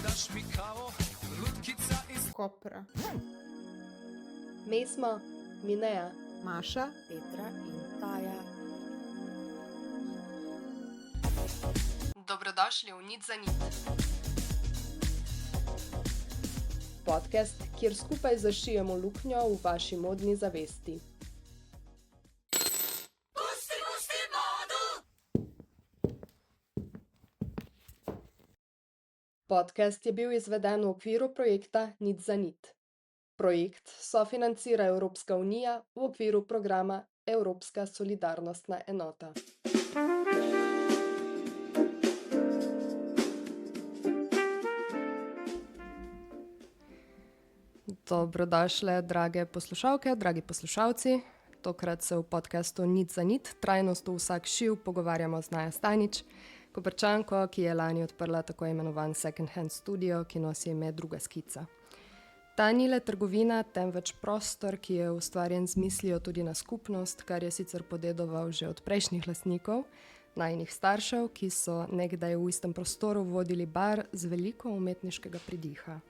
daš mi kavo, lutkica iz Kopra. Mesma, Mineja, Maša. Petra in Taja. Dobrodošli v Nit za nit. Podcast, kjer skupaj zašijemo luknjo v vaši modni zavesti. Podcast je bil izveden v okviru projekta Nit za nit. Projekt sofinancira Evropska unija v okviru programa Evropska solidarnostna enota. Dobrodošle, drage poslušalke, dragi poslušalci. Tokrat se v podcastu Nit za nit, trajnost v vsak šiv, pogovarjamo z Naja Stanič, Koprčanko, ki je lani odprla tako imenovan second hand studio, ki nosi ime Druga skica. Ta ni le trgovina, temveč prostor, ki je ustvarjen z mislijo tudi na skupnost, kar je sicer podedoval že od prejšnjih lastnikov, najinih staršev, ki so nekdaj v istem prostoru vodili bar z veliko umetniškega pridiha.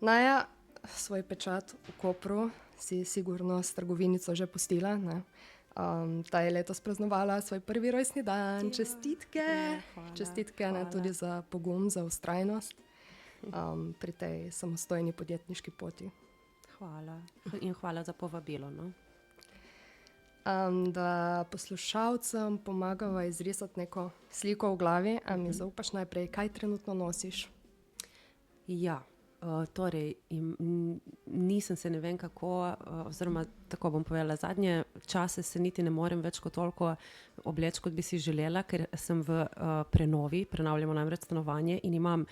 Naja, svoj pečat v Kopru si sigurno s trgovinico že pustila, ne? Ta je letos praznovala svoj prvi rojstni dan. Čestitke! Čestitke tudi za pogum, za vztrajnost pri tej samostojni podjetniški poti. Hvala. In hvala za povabilo. No? Da poslušalcem pomagava izrisati neko sliko v glavi, a mi zaupaš najprej, kaj trenutno nosiš? Ja, torej, nisem se ne vem kako, oziroma tako bom povedala, zadnje čase se niti ne morem več kot toliko obleči, kot bi si želela, ker sem v prenovi, prenavljamo namreč stanovanje in imam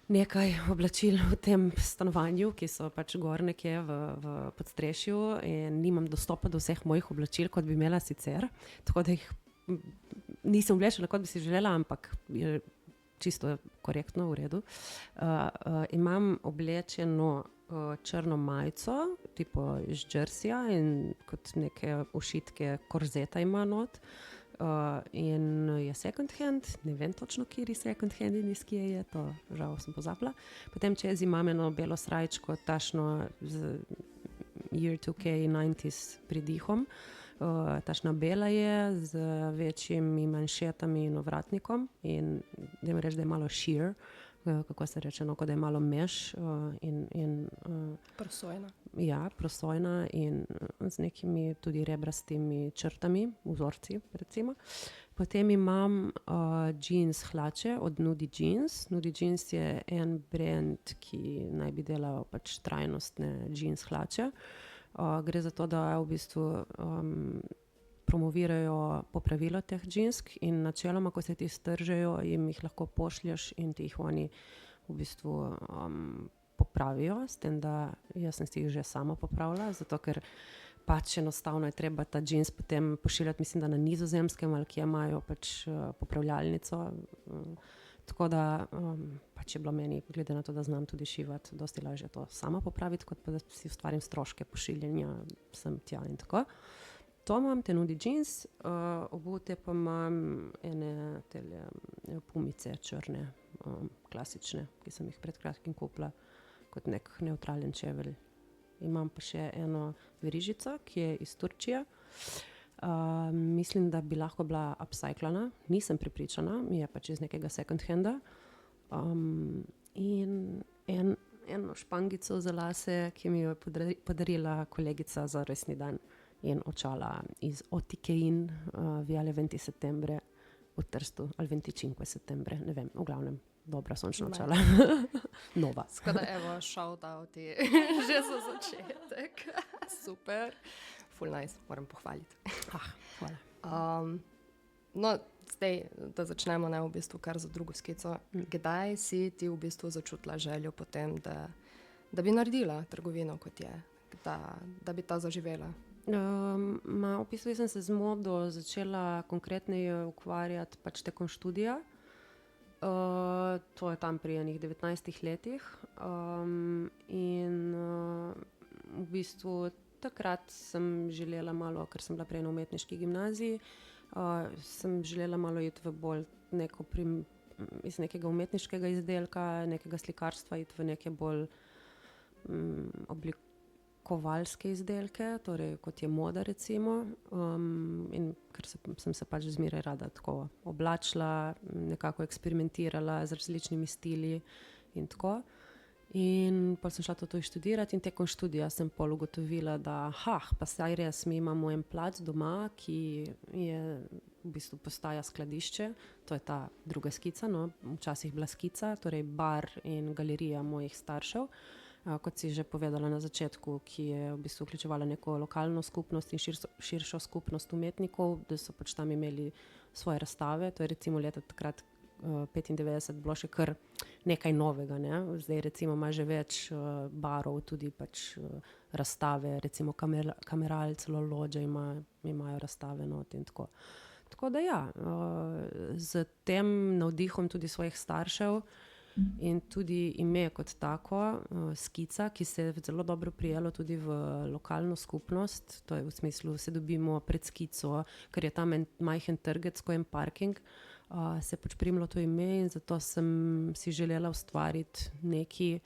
nekaj oblačil v tem stanovanju, ki so pač gor nekje v podstrešju in nimam dostopa do vseh mojih oblačil, kot bi imela sicer, tako da jih nisem oblečila, kot bi si želela, ampak je čisto korektno, v redu. Imam oblečeno črno majico, tipo iz jerseyja in kot neke ušitke korzeta ima not. In je second hand, ne vem točno, kjer je second hand in iz kje je, to žal sem pozabila. Potem čez imam eno belo srajčko, tašno z year 2K 90s pridihom. Tašna bela je z večjimi manšetami in ovratnikom in da mi reči, da je malo sheer, kako se reče, no, kot da je malo mesh in Prosojna. Ja, prosojna in z nekimi tudi rebrastimi črtami, vzorci recimo. Potem imam jeans hlače od Nudie Jeans. Nudie Jeans je en brand, ki naj bi delal pač trajnostne jeans hlače. Gre za to, da v bistvu promovirajo popravilo teh džinsk in načeloma, ko se ti stržejo, jim jih lahko pošlješ in ti jih oni v bistvu popravijo, s tem, da jaz sem si jih že sama popravila, zato ker pač enostavno je treba ta džins potem pošiljati, mislim, da na Nizozemskem ali kje imajo pač popravljalnico. Tako da pač je bilo meni, glede na to, da znam tudi šivati, dosti lažje to sama popraviti, kot pa da si ustvarim stroške pošiljanja sem tja in tako. To imam, te Nudie Jeans, obute pa imam ene tele pumice črne, klasične, ki sem jih pred kratkim kupila kot nek nevtralen čevelj. Imam pa še eno verižico, ki je iz Turčije. Mislim, da bi lahko bila upcyclana, nisem prepričana, je pač iz nekega second handa. In eno špangico za lase, ki mi jo je podarila kolegica za rojstni dan, in očala iz Otikein Viale 20 settembre v Trstu, ali 25 settembre, ne vem, v glavnem, dobra sončna očala. Nova. Skoraj, evo, shoutouti že za začetek. Super. Full nice, moram pohvaliti. Hvala. No, zdaj, da začnemo v bistvu kar za drugo skico. Kdaj si ti v bistvu začutila željo potem, da bi naredila trgovino, kot je, da bi ta zaživela? V bistvu sem se z modo začela konkretneje ukvarjati pač tekom študija. To je tam pri enih 19 letih. In v bistvu takrat sem želela malo, ker sem bila prej na umetniški gimnaziji, sem želela malo iti v bolj neko iz nekega umetniškega izdelka, nekega slikarstva iti v neke bolj oblikovalske izdelke, torej kot je moda recimo. In ker sem se pač zmeraj rada tako oblačila, nekako eksperimentirala z različnimi stili in tako. In pa sem šla to študirati in tekom študija sem pol ugotovila, da pa saj res, mi imamo en plac doma, ki je v bistvu postaja skladišče, to je ta druga skica, no, včasih bila skica, torej bar in galerija mojih staršev, kot si že povedala na začetku, ki je v bistvu vključevala neko lokalno skupnost in širšo skupnost umetnikov, da so pač tam imeli svoje razstave, to je recimo leta takrat 95 bilo še kar nekaj novega, ne? Zdaj recimo ima že več barov, tudi pač razstave, recimo Kameral, celo Lodže imajo razstave not in tako. Tako da ja, z tem navdihom tudi svojih staršev in tudi ime kot tako, skica, ki se je zelo dobro prijelo tudi v lokalno skupnost, to je v smislu, se dobimo pred skico, ker je tam en majhen trgec, ko je en parking, se pač primilo to ime in zato sem si želela ustvariti nekaj,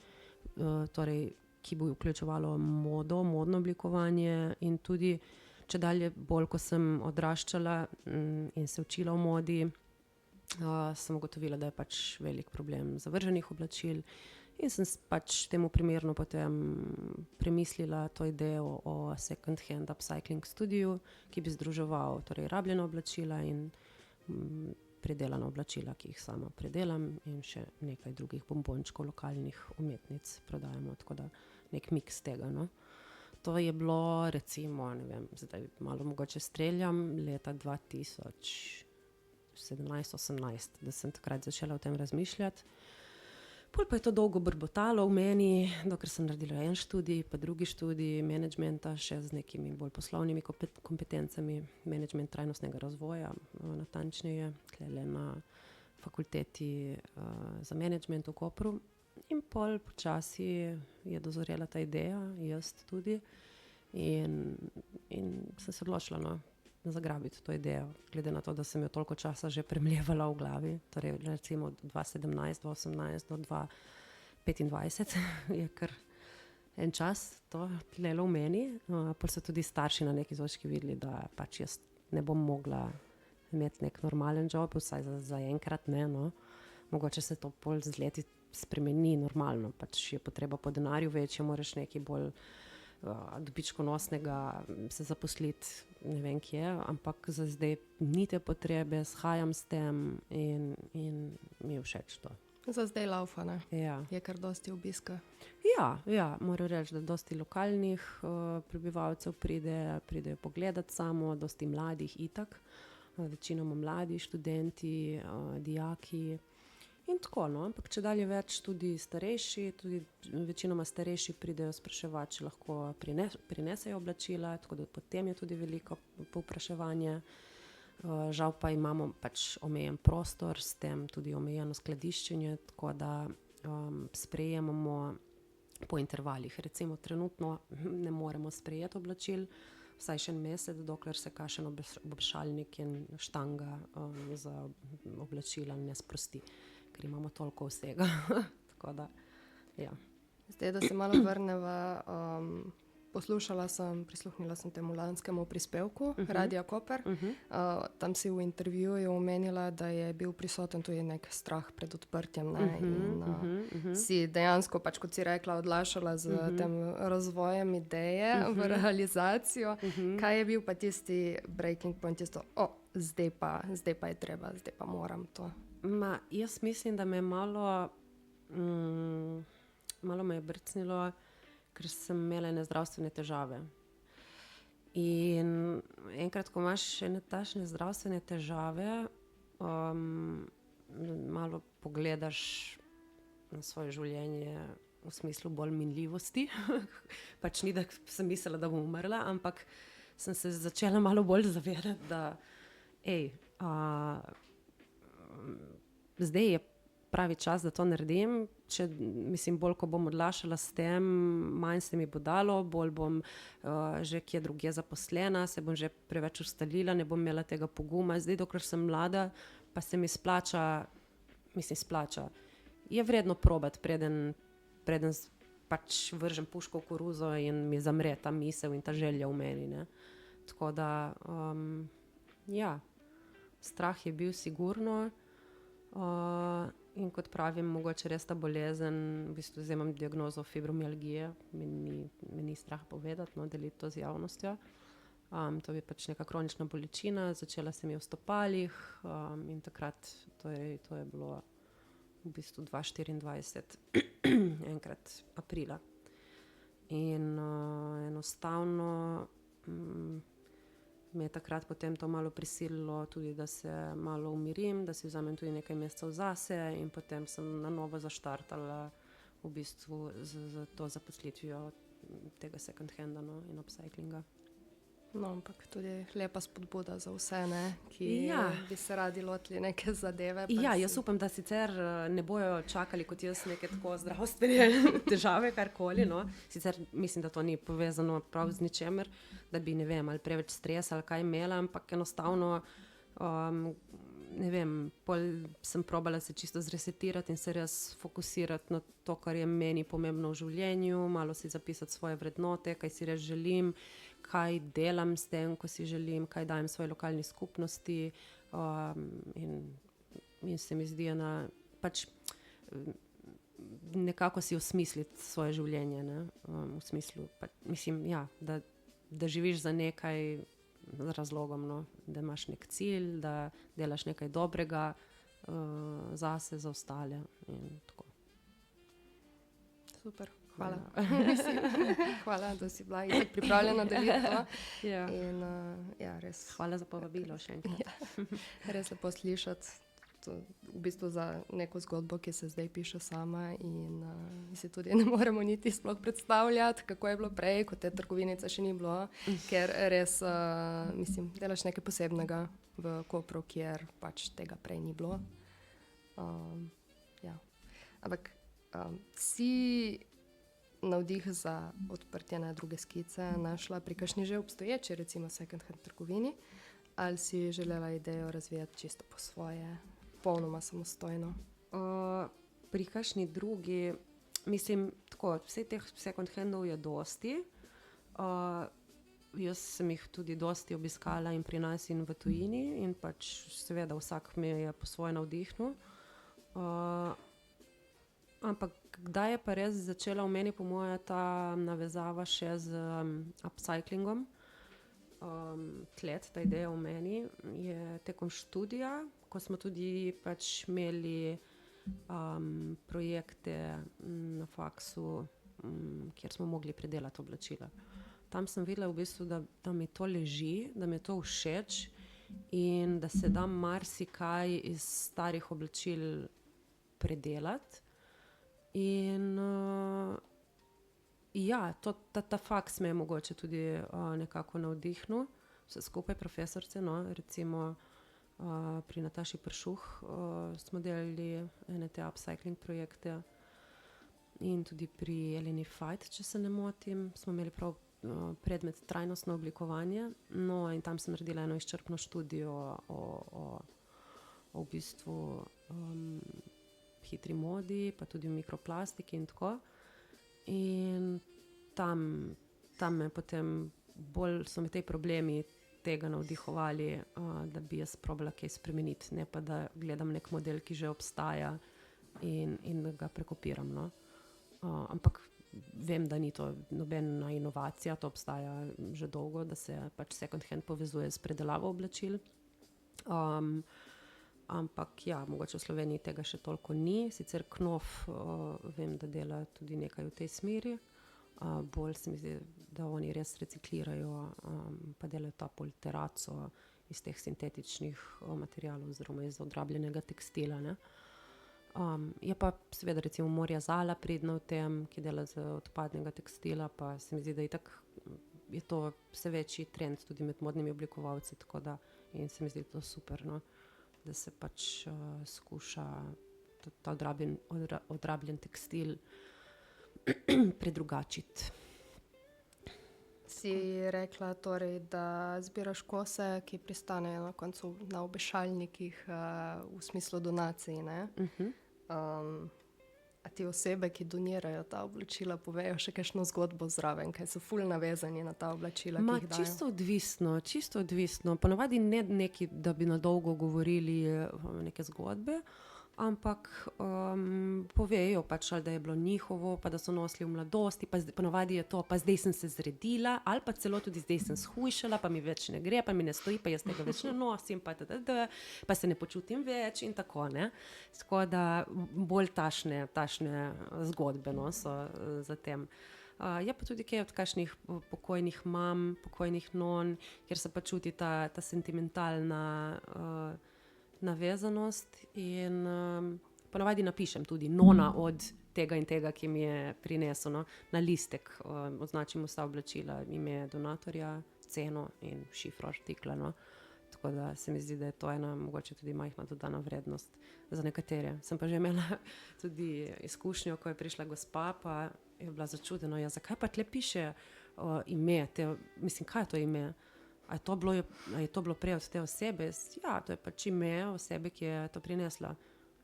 torej, ki bo vključevalo modo, modno oblikovanje in tudi, če dalje bolj, ko sem odraščala in se učila o modi, sem ugotovila, da je pač velik problem zavrženih oblačil in sem pač temu primerno potem premislila to idejo o second hand upcycling studiu, ki bi združeval torej rabljena oblačila in predelana oblačila, ki jih sama predelam in še nekaj drugih bombončkov lokalnih umetnic prodajamo, tako da nek miks tega, no. To je bilo recimo, ne vem, zdaj malo mogoče streljam, leta 2017-18, da sem takrat začela o tem razmišljati. Pol pa je to dolgo brbotalo v meni, dokler sem naredila en študij, pa drugi študij managementa, še z nekimi bolj poslovnimi kompetencami, management trajnostnega razvoja, natančneje, tlele na fakulteti za management v Kopru. In pol počasi je dozorela ta ideja, jaz tudi, in sem se odločila, no, zagrabiti to idejo, glede na to, da sem jo toliko časa že premlevala v glavi, torej recimo od 2017, 2018 do 2025 je kar en čas to tlelo v meni, pa so tudi starši na neki točki videli, da pač jaz ne bom mogla imeti nek normalen job, vsaj za enkrat ne, no. Mogoče se to pol z leti spremeni normalno, pač je potreba po denarju večja, moraš nekaj bolj dobičkonosnega se zaposliti, ne vem kje, ampak za zdaj ni te potrebe, shajam s tem in mi je všeč to. Za zdaj laufa, ne? Ja. Je kar dosti obiska. Ja, moram reči, da dosti lokalnih prebivalcev pridejo pogledati samo, dosti mladih itak, večinoma mladi študenti, dijaki in tako, no, ampak če dalje več tudi starejši, tudi večinoma starejši pridejo spraševati, če lahko prinesejo oblačila, tako da potem je tudi veliko povpraševanje. Žal pa imamo pač omejen prostor, s tem tudi omejeno skladiščenje, tako da sprejemamo po intervalih. Recimo trenutno ne moremo sprejeti oblačil, vsaj še en mesec, dokler se kakšen obešalnik in štanga za oblačila ne sprosti, ker imamo toliko vsega. Tako da, ja. Zdaj, da se malo vrneva, prisluhnila sem temu lanskemu prispevku Radia Koper. Tam si v intervjuju omenila, da je bil prisoten tudi nek strah pred odprtjem, ne? In si dejansko, pač kot si rekla, odlašala z tem razvojem ideje v realizacijo. Kaj je bil pa tisti breaking point, tisto, zdaj pa je treba, zdaj pa moram to? Jaz mislim, da me je malo me je brcnilo, ker sem imela ene zdravstvene težave. In enkrat, ko imaš ene takšne zdravstvene težave, malo pogledaš na svoje življenje v smislu bolj minljivosti. Pač ni, da sem mislila, da bom umrla, ampak sem se začela malo bolj zavedati, da zdaj je pravi čas, da to naredim. Mislim, bolj, ko bom odlašala s tem, manj se mi bo dalo, bolj bom že kje drugje zaposlena, se bom že preveč ustalila, ne bom imela tega poguma. Zdaj, dokler sem mlada, pa se mi splača mislim, splača. Je vredno probati, preden pač vržem puško v koruzo in mi zamre ta misel in ta želja v meni. Ne. Tako da, ja, strah je bil sigurno. In kot pravim, mogoče res ta bolezen, v bistvu zdaj imam diagnozo fibromialgije, me ni strah povedati, no, deliti to z javnostjo. To je pač neka kronična bolečina, začela se mi v stopalih in takrat, to je bilo v bistvu 2024, enkrat aprila. In enostavno me je takrat potem to malo prisililo tudi, da se malo umirim, da si vzamem tudi nekaj mesecev zase in potem sem na novo zaštartala v bistvu z to zaposlitvijo tega second handa, no, in upcyclinga. No, ampak tudi lepa spodbuda za vse, ne, ki bi se radi lotili neke zadeve. Ja, jaz upam, da sicer ne bojo čakali kot jaz neke tako zdravstvene težave, karkoli, no. Sicer mislim, da to ni povezano prav z ničemer, da bi, ne vem, ali preveč stresa ali kaj imela, ampak enostavno, ne vem, pol sem probala se čisto zresetirati in se res fokusirati na to, kar je meni pomembno v življenju, malo si zapisati svoje vrednote, kaj si res želim, kaj delam s tem, ko si želim, kaj dajem svoji lokalni skupnosti, in se mi zdi, pač nekako si osmisliti svoje življenje, ne, v smislu, mislim, ja, da živiš za nekaj z razlogom, no, da imaš nek cilj, da delaš nekaj dobrega zase, za ostale in tako. Super. Hvala. Hvala, da si bila pripravljena deliti to. Ja. In, ja, res. Hvala za povabilo še enkrat. Ja, res lepo slišati to, v bistvu za neko zgodbo, ki se zdaj piše sama in si tudi ne moremo niti sploh predstavljati, kako je bilo prej, ko te trgovinice še ni bilo, ker res, mislim, delaš nekaj posebnega v Kopru, kjer pač tega prej ni bilo. Ja. Ampak si navdih za odprtje na druge skice našla pri kakšni že obstoječi, recimo second hand trgovini, ali si želela idejo razvijati čisto po svoje, popolnoma samostojno? Pri kakšni drugi, mislim, tako, vseh teh second handov je dosti. Jaz sem jih tudi dosti obiskala in pri nas in v tujini in pač seveda vsak me je po svoje navdihnil. Ampak kdaj je pa res začela v meni, po moje, ta navezava še z upcyclingom, ta ideja v meni, je tekom študija, ko smo tudi pač imeli projekte na faksu, kjer smo mogli predelati oblačila. Tam sem videla v bistvu, da mi to leži, da mi je to všeč in da se da marsikaj iz starih oblačil predelati. In ja, ta faks me je mogoče tudi nekako navdihnil, vse skupaj profesorce, no, recimo pri Nataši Pršuh smo delali ene te upcycling projekte in tudi pri Eleni Fajt, če se ne motim, smo imeli prav predmet trajnostno oblikovanje, no in tam sem naredila eno izčrpno študijo o v bistvu hitri modi, pa tudi v mikroplastiki in tako. In tam me potem bolj so me te problemi tega navdihovali, da bi jaz probala kaj spremeniti, ne pa da gledam nek model, ki že obstaja in ga prekopiram, no. Ampak vem, da ni to nobena inovacija, to obstaja že dolgo, da se pač second hand povezuje s predelavo oblačil. Ampak ja, mogoče v Sloveniji tega še toliko ni, sicer Knof vem, da dela tudi nekaj v tej smeri, bolj se mi zdi, da oni res reciklirajo, pa delajo ta politeraco iz teh sintetičnih materialov oziroma iz odrabljenega tekstila, ne. Je pa seveda recimo Morja Zala pridna v tem, ki dela z odpadnega tekstila, pa se mi zdi, da itak je to vse večji trend tudi med modnimi oblikovalci, tako da in se mi zdi to super, no, da se pač skuša ta odrabljen tekstil predrugačiti. Si rekla torej, da zbiraš kose, ki pristanejo na koncu na obešalnikih v smislu donacij, ne? A ti osebe, ki donirajo ta oblačila, povejo še kakšno zgodbo zraven, kaj so ful navezani na ta oblačila, ki jih dajo? Čisto odvisno. Ponavadi ne neki, da bi na dolgo govorili neke zgodbe, ampak povejo pač, ali da je bilo njihovo, pa da so nosili v mladosti, pa ponavadi je to, pa zdaj sem se zredila, ali pa celo tudi zdaj sem shujšala, pa mi več ne gre, pa mi ne stoji, pa jaz tega več ne nosim, pa se ne počutim več in tako, ne. Tako da bolj tašne zgodbe, no, so za tem. Je pa tudi kaj od kakšnih pokojnih mam, pokojnih non, kjer se pa čuti ta sentimentalna navezanost in ponavadi napišem tudi nona od tega in tega, ki mi je prinesel, no, na listek, označim vsa oblačila, ime donatorja, ceno in šifro artikla, no. Tako da se mi zdi, da je to ena mogoče tudi majhna dodana vrednost za nekatere. Sem pa že imela tudi izkušnjo, ko je prišla gospa, pa je bila začudena, ja, zakaj pa tle piše ime, mislim, kaj je to ime? A je to bilo prej od te osebe? Ja, to je pač ime osebe, ki je to prinesla.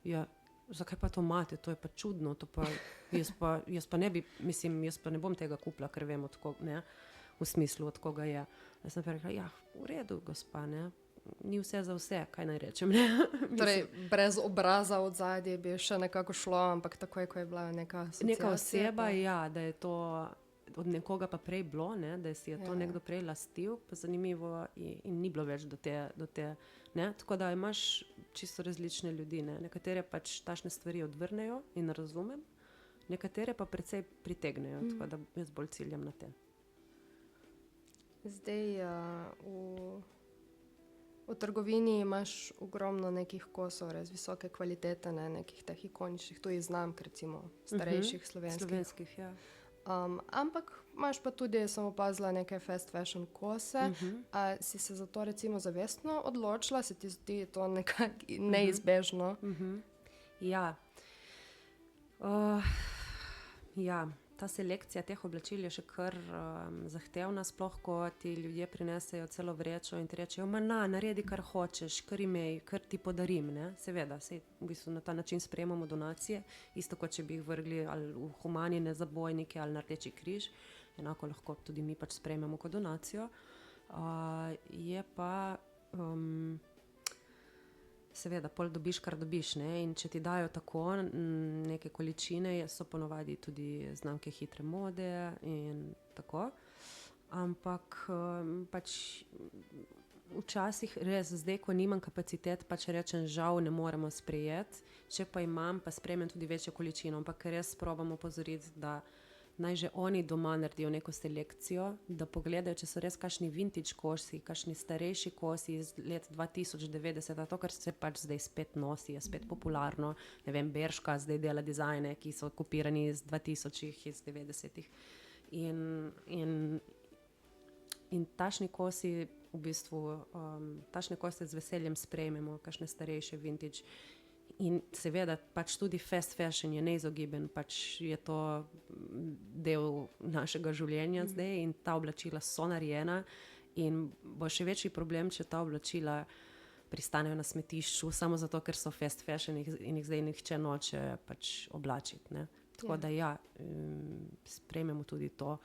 Ja, zakaj pa to imate? To je pa čudno. Jaz pa ne bi, mislim, jaz pa ne bom tega kupila, ker vem, od koga, ne, v smislu, od koga je. Jaz sem pa rekla, ja, v redu, gospa, ne, ni vse za vse, kaj naj rečem, ne. Torej, brez obraza od zadnje bi še nekako šlo, ampak takoj, ko je bila neka asociacija. Neka oseba, ja, da je to od nekoga pa prej bilo, ne, da si je to nekdo prej lastil, pa zanimivo in ni bilo več do te, ne, tako da imaš čisto različne ljudi, ne, nekatere pač tašne stvari odvrnejo in razumem, nekatere pa precej pritegnejo, tako da jaz bolj ciljam na te. Zdaj, v trgovini imaš ogromno nekih kosov, res visoke kvalitete, ne, nekih teh ikoničnih, tu znamk, recimo starejših slovenskih. Ja. Ampak imaš pa tudi, sem opazila, neke fast fashion kose. Si se za to recimo zavestno odločila? Se ti zdi to nekako neizbežno? Ja. Ja, ta selekcija teh oblačil je še kar zahtevna, sploh ko ti ljudje prinesejo celo vrečo in ti rečejo, naredi kar hočeš, kar imej, kar ti podarim, ne. Seveda, saj v bistvu na ta način sprejemamo donacije, isto kot če bi jih vrgli ali v humanine zabojnike ali na Rdeči križ, enako lahko tudi mi pač sprejmemo kot donacijo. Je pa seveda, pol dobiš, kar dobiš, ne, in če ti dajo tako neke količine, so ponovadi tudi znamke hitre mode in tako, ampak pač včasih res, zdaj, ko nimam kapacitet, pač rečem, žal ne moremo sprejeti, če pa imam, pa sprejmem tudi večjo količino, ampak res probam opozoriti, da naj že oni doma naredijo neko selekcijo, da pogledajo, če so res kakšni vintage kosi, kakšni starejši kosi iz let 2090, to, kar se pač zdaj spet nosi, je spet popularno, ne vem, Bershka zdaj dela dizajne, ki so kopirani iz 2000-ih, iz 90-ih. In tašni kosi, v bistvu, tašne kose z veseljem sprejmemo, kakšne starejše vintage. In seveda, pač tudi fast fashion je neizogiben, pač je to del našega življenja zdaj in ta oblačila so narejena in bo še večji problem, če ta oblačila pristanejo na smetišču, samo zato, ker so fast fashion in jih zdaj nihče noče pač oblačiti, ne. Tako da ja, sprejmemo tudi to,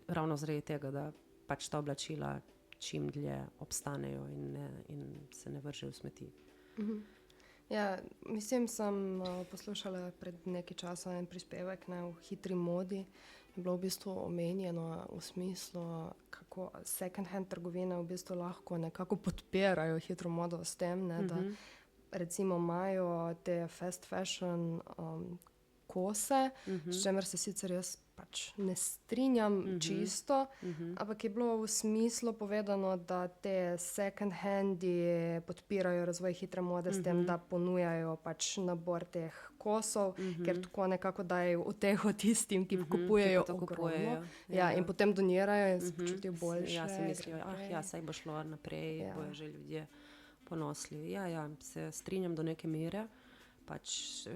ravno zaradi tega, da pač ta oblačila čim dlje obstanejo in se ne vržejo v smeti. Ja, mislim, sem poslušala pred nekaj časa en prispevek, ne, v hitri modi. Je bilo v bistvu omenjeno v smislu, kako second hand trgovine v bistvu lahko nekako podpirajo hitro modo s tem, ne, da recimo imajo te fast fashion kose, s čemer se sicer jaz pač ne strinjam čisto, ampak je bilo v smislu povedano, da te second handi podpirajo razvoj hitre mode s tem, da ponujajo pač nabor teh kosov, ker tako nekako dajo uteho tistim, ki kupujejo ogromno. Ja, in potem donirajo in se počutijo boljše. Ja, se mislijo, saj bo šlo naprej, bojo že ljudje ponosli. Ja, se strinjam do neke mere, pač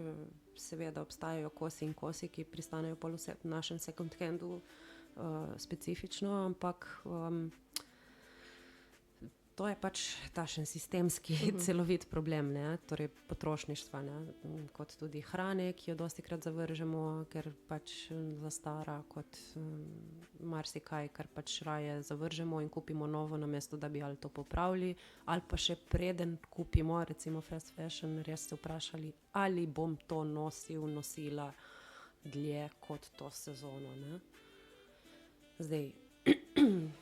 seveda obstajajo kosi in kosi, ki pristanejo pol v našem second handu specifično, ampak to je pač takšen sistemski, celovit problem, ne? Torej potrošništva, ne? Kot tudi hrane, ki jo dostikrat zavržemo, ker pač zastara, kot marsikaj, kar pač raje zavržemo in kupimo novo, namesto da bi ali to popravili, ali pa še preden kupimo, recimo fast fashion, res se vprašali, ali bom to nosila dlje kot to sezono, ne? Zdaj,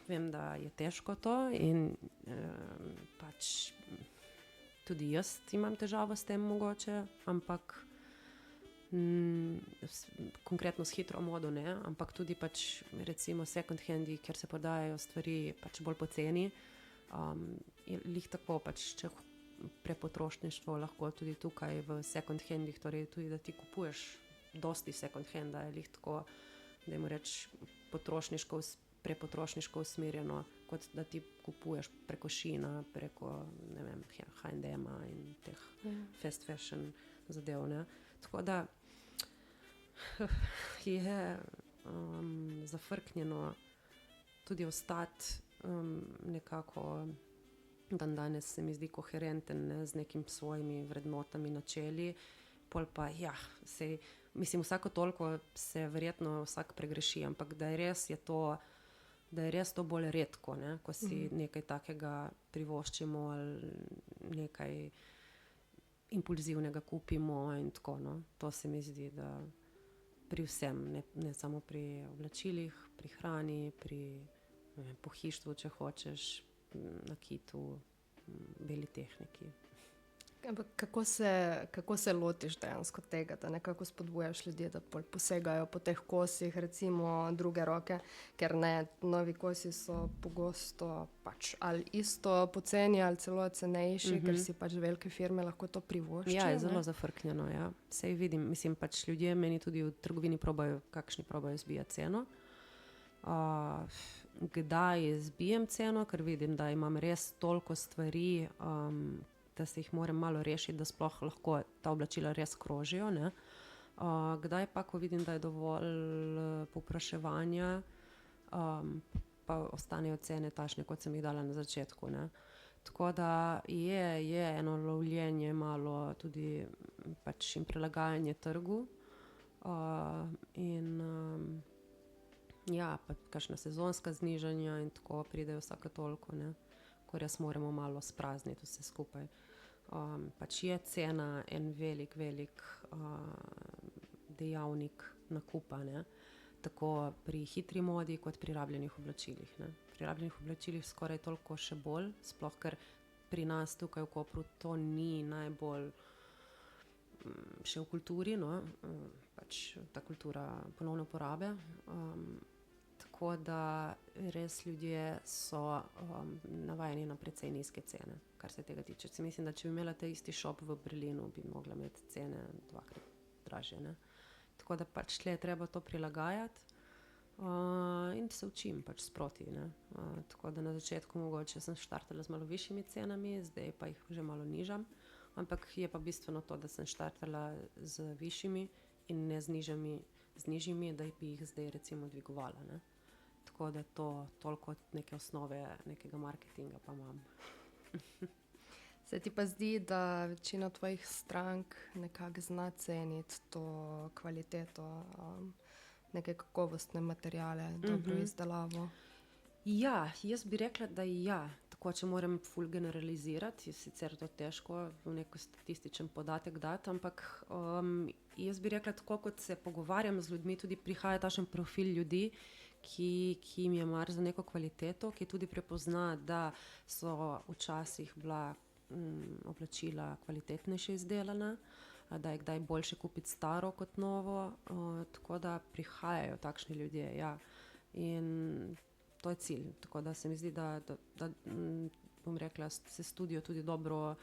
vem, da je težko to in pač tudi jaz imam težavo s tem mogoče, ampak konkretno s hitro modo, ne, ampak tudi pač recimo second handi, kjer se prodajajo stvari pač bolj poceni, je lih tako pač, če prepotrošništvo lahko tudi tukaj v second handih, torej tudi, da ti kupuješ dosti second handa, je lih tako, dajmo reči, prepotrošniško usmerjeno, kot da ti kupuješ preko Sheina, preko, ne vem, H&M-a in teh fast fashion zadev, ne. Tako da je zafrknjeno tudi ostati nekako dandanes se mi zdi koherenten, ne, z nekim svojimi vrednotami, načeli, pol pa, ja, sej, mislim, vsako toliko se verjetno vsak pregreši, ampak da je res to bolj redko, ne, ko si nekaj takega privoščimo ali nekaj impulzivnega kupimo in tako, no. To se mi zdi, da pri vsem, ne samo pri oblačilih, pri hrani, pri, ne vem, pohištvu, če hočeš, nakitu, beli tehniki. Ampak kako se lotiš dejansko tega, da nekako spodbujaš ljudi, da posegajo po teh kosih, recimo druge roke, ker ne, novi kosi so pogosto pač ali isto poceni ali celo cenejši, ker si pač velike firme lahko to privoščijo. Ja, je zelo zafrknjeno, ja. Sej vidim, mislim, pač ljudje meni tudi v trgovini kakšni probajo zbijati ceno. Kdaj zbijem ceno, ker vidim, da imam res toliko stvari, da se jih moram malo rešiti, da sploh lahko ta oblačila res krožijo, ne. Kdaj pa, ko vidim, da je dovolj povpraševanja, pa ostanejo cene takšne, kot sem jih dala na začetku, ne. Tako da je eno lovljenje malo tudi pač in prilagajanje trgu, in ja, pa kakšna sezonska znižanja in tako pridejo vsake toliko, ne, ko res moramo malo sprazniti vse skupaj. Pač je cena en velik dejavnik nakupa, ne, tako pri hitri modi kot pri rabljenih oblačilih, ne. Pri rabljenih oblačilih skoraj toliko še bolj, sploh ker pri nas tukaj v Kopru to ni najbolj še v kulturi, no, pač ta kultura ponovne uporabe, tako da res ljudje so navajeni na precej nizke cene, kar se tega tiče. Mislim, da če bi imela ta isti shop v Berlinu, bi mogla imeti cene 2-krat dražje, ne. Tako da pač tle je treba to prilagajati, in se učim pač sproti, ne. Tako da na začetku mogoče sem štartala z malo višjimi cenami, zdaj pa jih že malo nižam, ampak je pa bistveno to, da sem štartala z višjimi in ne z nižjimi, da bi jih zdaj recimo dvigovala, ne. Tako da to toliko neke osnove nekega marketinga pa imam. Se ti pa zdi, da večina tvojih strank nekako zna ceniti to kvaliteto, neke kakovostne materiale, dobro izdelavo? Ja, jaz bi rekla, da ja. Tako, če moram ful generalizirati, je sicer to težko v neko statističen podatek dati, ampak jaz bi rekla, tako kot se pogovarjam z ljudmi, tudi prihaja takšen profil ljudi, ki jim je mar za neko kvaliteto, ki tudi prepozna, da so včasih bila oblačila kvalitetnejše izdelana, da je kdaj boljše kupiti staro kot novo, tako da prihajajo takšni ljudje, ja. In to je cilj, tako da se mi zdi, da bom rekla, se studio tudi dobro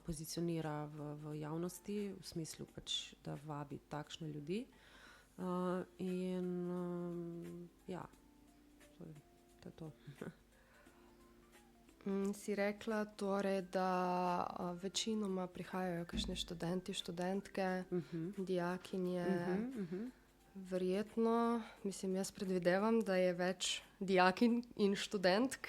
pozicionira v javnosti, v smislu pač, da vabi takšne ljudi. In ja, to je to. Si rekla torej, da večinoma prihajajo kakšni študenti, študentke, dijakinje. Verjetno, mislim, jaz predvidevam, da je več dijakinj in študentk,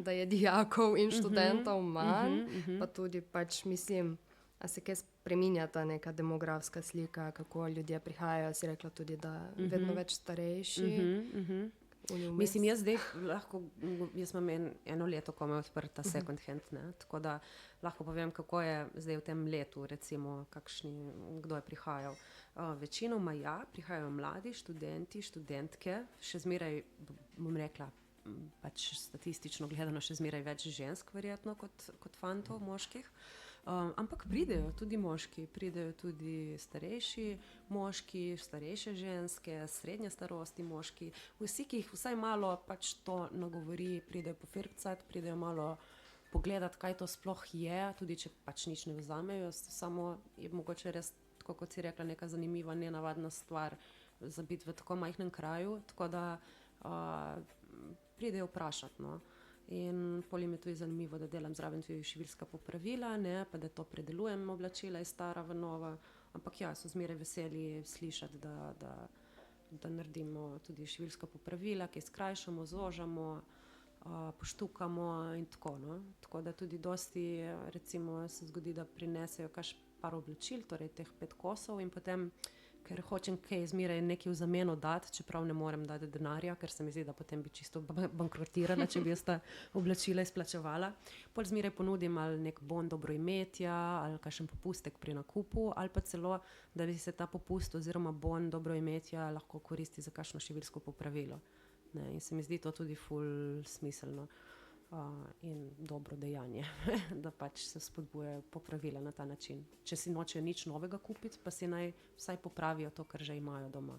da je dijakov in študentov manj, pa tudi pač mislim, a se kaj spreminja ta neka demografska slika, kako ljudje prihajajo, si rekla tudi, da vedno več starejši. Mislim, jaz zdaj lahko, jaz imam eno leto, ko me odprta second hand, ne? Tako da lahko povem, kako je zdaj v tem letu, recimo, kdo je prihajal. Večinoma prihajajo mladi študenti, študentke, še zmeraj, bom rekla, pač statistično gledano še zmeraj več žensk verjetno kot fantov, moških. Ampak pridejo tudi moški, pridejo tudi starejši moški, starejše ženske, srednje starosti moški, vsi, ki jih vsaj malo pač to nagovori, pridejo pofirkcat, pridejo malo pogledati, kaj to sploh je, tudi če pač nič ne vzamejo, samo je mogoče res, tako kot si rekla, neka zanimiva, nenavadna stvar za biti v tako majhnem kraju, tako da pridejo vprašati, no. In potem je tudi zanimivo, da delam zraven tudi šiviljska popravila, ne, pa da to predelujem oblačila iz stara v nova, ampak ja, so zmeraj veseli slišati, da naredimo tudi šiviljska popravila, ki skrajšamo, zožamo, poštukamo in tako, no. Tako da tudi dosti, recimo, se zgodi, da prinesejo par oblačil, torej teh 5 kosov in potem, ker hočem kaj zmeraj nekaj v zameno dati, čeprav ne morem dati denarja, ker se mi zdi, da potem bi čisto bankrotirala, če bi jaz ta oblačila izplačevala. Pol zmeraj ponudim ali nek bon dobroimetja, ali kakšen popustek pri nakupu, ali pa celo, da bi se ta popust oziroma bon dobroimetja lahko koristi za kakšno šiviljsko popravilo. Ne, in se mi zdi to tudi ful smiselno in dobro dejanje, da pač se spodbujajo popravila na ta način. Če si nočejo nič novega kupiti, pa si naj vsaj popravijo to, kar že imajo doma.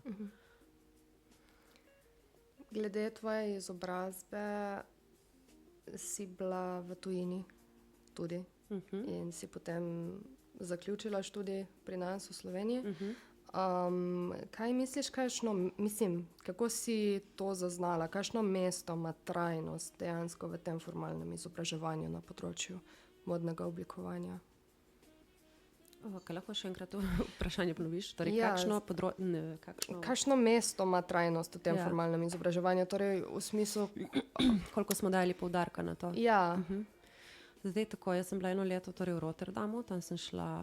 Glede tvoje izobrazbe si bila v tujini tudi in si potem zaključila študij pri nas v Sloveniji. Kaj misliš, kako si to zaznala, kakšno mesto ima trajnost dejansko v tem formalnem izobraževanju na področju modnega oblikovanja? Kaj lahko še enkrat to vprašanje ponoviš? Torej, Ja, kakšno mesto ima trajnost v tem formalnem izobraževanju? Torej, v smislu, koliko smo dali poudarka na to? ja, Zdaj tako, jaz sem bila 1 leto torej v Rotterdamu, tam sem šla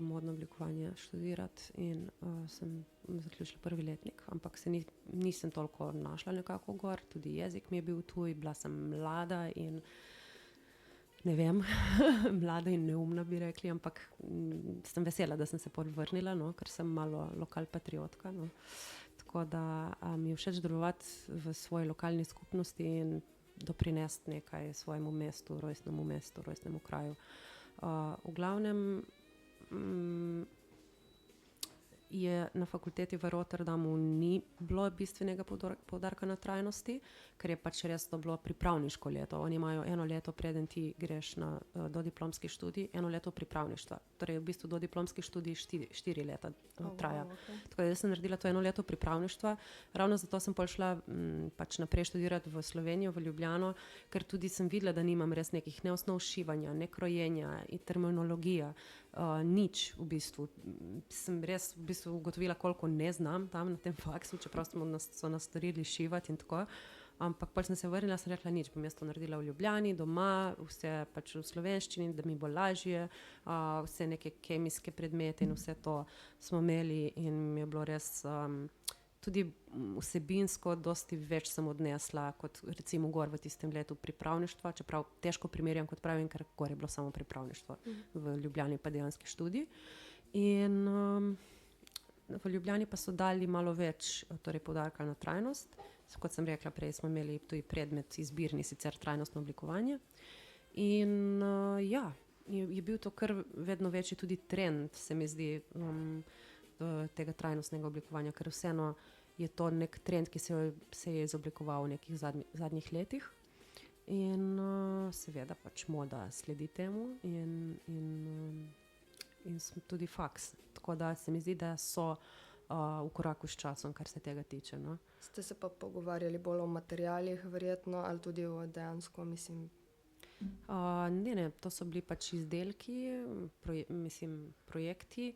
modno oblikovanje študirati in sem zaključila 1. letnik, ampak se nisem toliko našla nekako gor, tudi jezik mi je bil tuj, bila sem mlada in ne vem, mlada in neumna bi rekli, ampak sem vesela, da sem se vrnila, no, ker sem malo lokalpatriotka, no. Tako da mi je všeč delovati v svoji lokalni skupnosti in doprinesti nekaj svojemu mestu, rojstnemu kraju. V glavnem je na fakulteti v Rotterdamu ni bilo bistvenega poudarka na trajnosti, ker je pač res to bilo pripravniško leto. Oni imajo 1 leto, preden ti greš na dodiplomski študij, 1 leto pripravništva. Torej v bistvu dodiplomski študij 4 leta traja. Tako da jaz sem naredila to 1 leto pripravništva, ravno zato sem pol šla pač naprej študirati v Slovenijo, v Ljubljano, ker tudi sem videla, da nimam res nekih ne osnov šivanja, ne krojenja in terminologija, nič v bistvu. Sem res v bistvu ugotovila, koliko ne znam tam na tem faksu, čeprav so nas storili šivati in tako. Ampak pa sem se vrnila, sem rekla, nič, bom jaz to naredila v Ljubljani, doma, vse pač v slovenščini, da mi bo lažje, vse neke kemijske predmete in vse to smo imeli in mi je bilo res tudi vsebinsko dosti več sem odnesla kot recimo gor v tistem letu pripravništva, čeprav težko primerjam, kot pravim, ker gor je bilo samo pripravništvo, v Ljubljani pa dejanski študij. In v Ljubljani pa so dali malo več torej poudarka na trajnost. Kot sem rekla prej, smo imeli tudi predmet izbirni, sicer trajnostno oblikovanje. In ja, je bil to kar vedno večji tudi trend, se mi zdi, tega trajnostnega oblikovanja, ker vseeno je to nek trend, ki se je izoblikoval v nekih zadnjih letih. In seveda pač moda sledi temu in tudi faks. Tako da se mi zdi, da so v koraku s časom, kar se tega tiče. No. Ste se pa pogovarjali bolj o materialih verjetno ali tudi o dejansko, mislim? Ne, to so bili pač izdelki, projekti.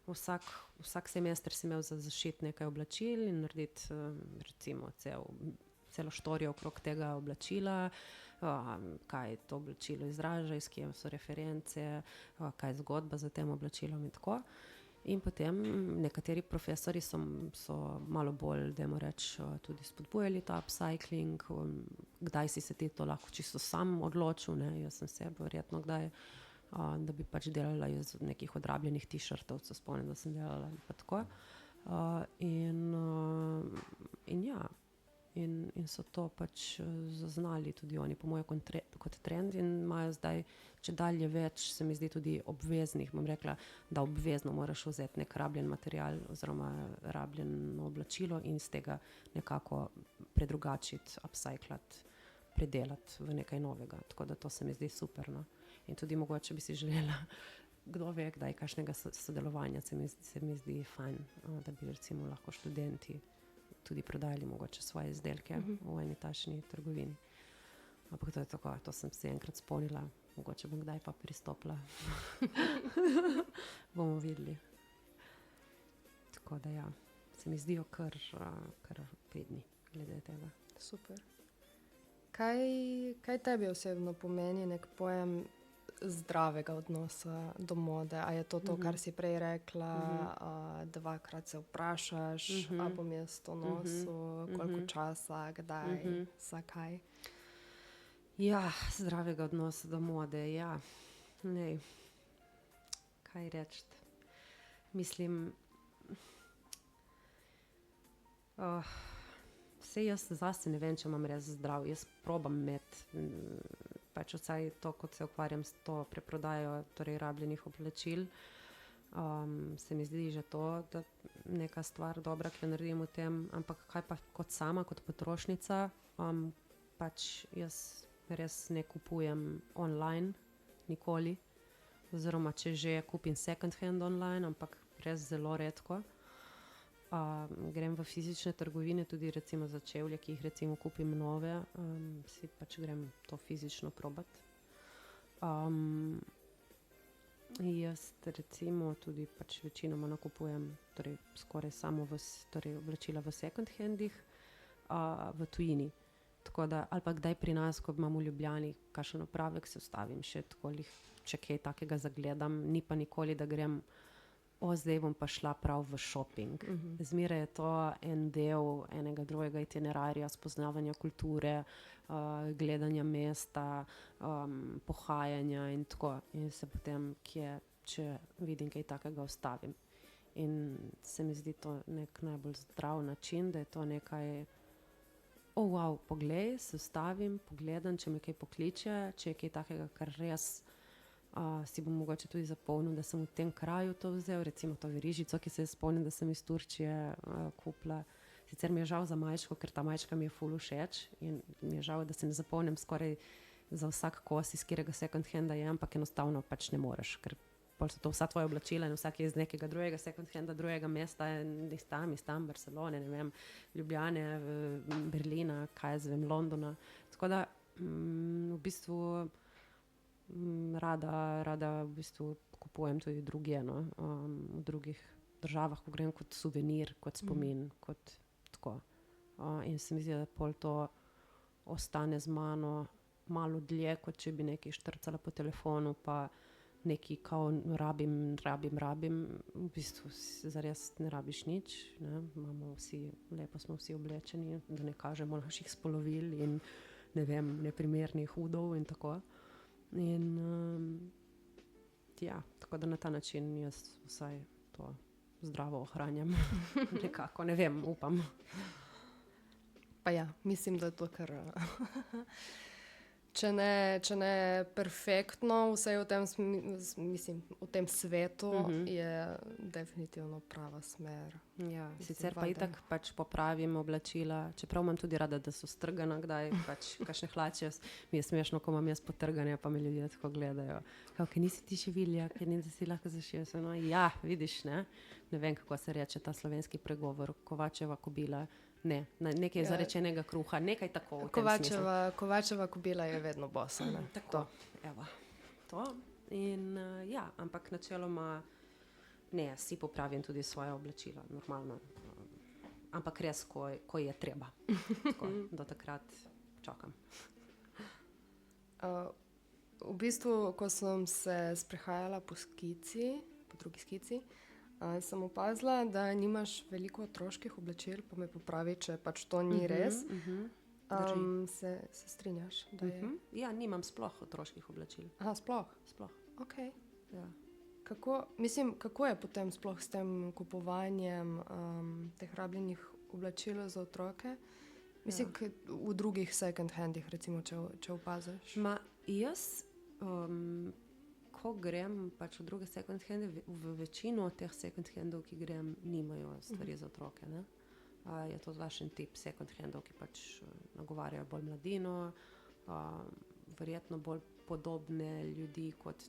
vsak semester si imel za zašiti nekaj oblačil in narediti recimo celo štorijo okrog tega oblačila, kaj to oblačilo izraža, iz kje so reference, kaj je zgodba za tem oblačilom in tako. In potem nekateri profesori so malo bolj, dajmo reči, tudi spodbujali ta upcycling, kdaj si se ti to lahko čisto sam odločil, ne? Jaz sem se verjetno kdaj, da bi pač delala iz nekih odrabljenih t-shirtov, se spomnim, da sem delala pa tako. In ja, in so to pač zaznali tudi oni, po moje kot trend in imajo zdaj če dalje več, se mi zdi tudi obveznih, bom rekla, da obvezno moraš vzeti nek rabljen material oziroma rabljeno oblačilo in z tega nekako predrugačiti, upcyclati, predelati v nekaj novega, tako da to se mi zdi super, no. In tudi mogoče bi si želela, kdo ve, kdaj kakšnega sodelovanja, se mi zdi fajn, da bi recimo lahko študenti tudi prodajali mogoče svoje izdelke v eni takšni trgovini. Ampak to je tako, to sem si enkrat spomnila, mogoče bom kdaj pa pristopila. Bomo videli. Tako da ja, se mi zdijo kar pridni glede tega. Super. Kaj tebi osebno pomeni nek pojem zdravega odnosa do mode? A je to, kar si prej rekla, dvakrat se vprašaš, a bom jaz to nosil, koliko časa, kdaj, zakaj? Ja, zdravega odnosa do mode, ja. Nej, kaj reči? Mislim, saj jaz zase ne vem, če imam res zdrav. Jaz probam imeti, pač vsaj to, kot se ukvarjam s to preprodajo, torej rabljenih oblačil, se mi zdi že to, da neka stvar dobra, ki jo naredim v tem, ampak kaj pa kot sama, kot potrošnica, pač jaz res ne kupujem online, nikoli, oziroma če že kupim second hand online, ampak res zelo redko. Grem v fizične trgovine, tudi recimo za čevlje, ki jih recimo kupim nove, si pač grem to fizično probati. Jaz recimo tudi pač večinoma nakupujem, torej skoraj samo torej oblačila v second handih, v tujini. Tako da, ali pa kdaj pri nas, ko imam v Ljubljani kakšen opravek, se ustavim še tako, če kaj takega zagledam, ni pa nikoli, da grem, zdaj bom pa šla prav v shopping. Zmeraj je to en del enega drugega itinerarija, spoznavanja kulture, gledanja mesta, pohajanja in tako. In se potem, če vidim kaj takega, ustavim. In se mi zdi to nek najbolj zdrav način, da je to nekaj, wow, poglej, se ustavim, pogledam, če me kaj pokliče, če je kaj takega, kar res si bom mogoče tudi zapomnil, da sem v tem kraju to vzel, recimo to verižico, ki se je spomnim, da sem iz Turčije kupila. Sicer mi je žal za majčko, ker ta majčka mi je ful všeč in mi je žal, da se ne zapomnim skoraj za vsak kos, iz katerega second handa je, ampak enostavno pač ne moreš, ker pol so to vsa tvoja oblačila in vsak je iz nekega drugega second handa, drugega mesta, iz tam, Barcelone, ne vem, Ljubljane, Berlina, kaj jaz vem, Londona. Tako da v bistvu rada v bistvu kupujem tudi drugje, no, v drugih državah, ko grem kot suvenir, kot spomin, kot tako. In se mi zdi, da pol to ostane z mano malo dlje, kot če bi nekaj štrcala po telefonu, pa nekaj kao rabim, v bistvu zares ne rabiš nič, ne, lepo smo vsi oblečeni, da ne kažemo naših spolovil in ne vem, neprimernih udov in tako. In ja, tako da na ta način jaz vsaj to zdravo ohranjam. Nekako, ne vem, upam. Pa ja, mislim, da je to kar če ne perfektno, vse v tem svetu je definitivno prava smer. Ja, sicer pa itak pač popravim oblačila, čeprav imam tudi rada, da so strgana kdaj, pač kakšne hlače, mi je smešno, ko imam jaz potrgane, pa me ljudje tako gledajo. Kaj nisi ti še vilja, ker ni, da si lahko zašil. No, ja, vidiš, ne? Ne vem, kako se reče ta slovenski pregovor, Kovačeva kobila. Ne, nekaj zarečenega kruha, nekaj tako v tem smislu. Kovačeva kobila je vedno bosa, ne? Tako, evo, to. In ja, ampak načeloma Ne, si popravim tudi svoje oblačila, normalno. Ampak res, ko je treba. Tako, do takrat čakam. V bistvu, ko sem se sprehajala po drugi skici, sem opazila, da nimaš veliko otroških oblačil, pa me popravi, če pač to ni res. Se strinjaš? Da je... Ja, nimam sploh otroških oblačil. Aha, sploh? Sploh. Okay. Ja. Kako je potem sploh s tem kupovanjem teh rabljenih oblačil za otroke? Mislim, v drugih second handih, recimo, če opaziš. Jaz, ko grem pač v druge second hande, v večino teh second handov, ki grem, nimajo stvari za otroke. Ne? Je to vašen tip second handov, ki pač nagovarjajo bolj mladino, verjetno bolj podobne ljudi kot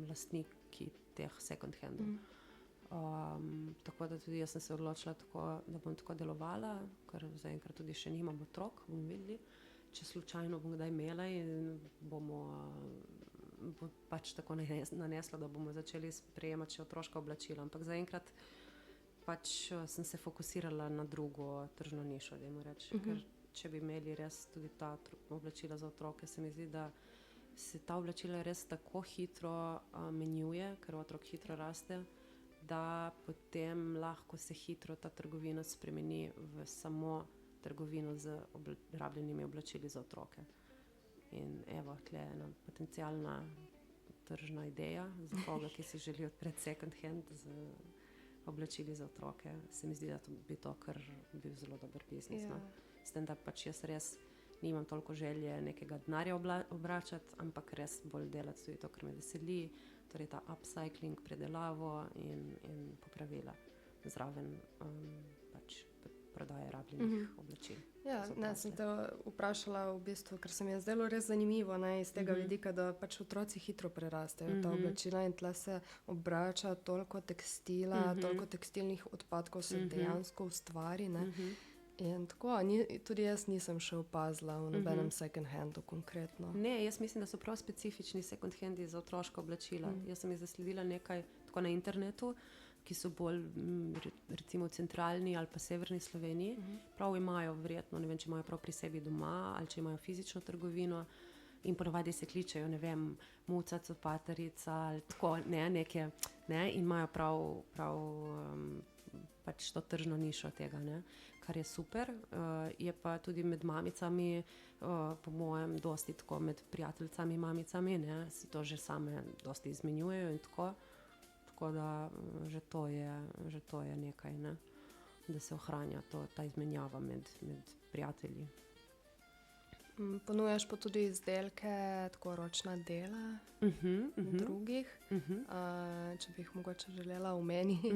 lastniki teh second handov. Tako da tudi jaz sem se odločila tako, da bom tako delovala, ker zaenkrat tudi še nimam otrok, bomo videli, če slučajno bom kdaj imela in bo pač tako naneslo, da bomo začeli sprejemati še otroška oblačila, ampak zaenkrat pač sem se fokusirala na drugo tržno nišo, dajmo reči, ker če bi imeli res tudi ta oblačila za otroke, se mi zdi, da se ta oblačila res tako hitro menjuje, ker otrok hitro raste, da potem lahko se hitro ta trgovina spremeni v samo trgovino z rabljenimi oblačili za otroke. In evo, tle je ena potencialna tržna ideja za koga, ki si želi odpreti second hand z oblačili za otroke. Se mi zdi, da bi to kar bil zelo dober biznis. No? S tem, da pač jaz res nimam toliko želje nekega denarja obračati, ampak res bolj delati tudi to, kar me veseli, torej ta upcycling, predelavo in popravila zraven pač prodaje rabljenih oblačil. Ja, sem te vprašala v bistvu, ker se mi je zdelo res zanimivo, iz tega vidika, da pač otroci hitro prerastejo ta oblačila in tle se obrača toliko tekstila, toliko tekstilnih odpadkov se dejansko ustvari, ne. In tako, tudi jaz nisem še opazila v nobenem second handu konkretno. Ne, jaz mislim, da so prav specifični second handi za otroška oblačila. Jaz sem jih zasledila nekaj tako na internetu, ki so bolj recimo v centralni ali pa severni Sloveniji. Prav imajo verjetno, ne vem, če imajo prav pri sebi doma ali če imajo fizično trgovino in ponavadi se kličejo, ne vem, Muca, Copatarica ali tako, neke, in imajo prav pač to tržno nišo tega, kar je super. Je pa tudi med mamicami, po mojem, dosti tako med prijateljicami, mamicami, si to že same dosti izmenjujejo in tako da že to je nekaj, da se ohranja ta izmenjava med prijatelji. Ponujaš pa tudi izdelke, tako ročna dela drugih, če bi jih mogoče želela omeniti.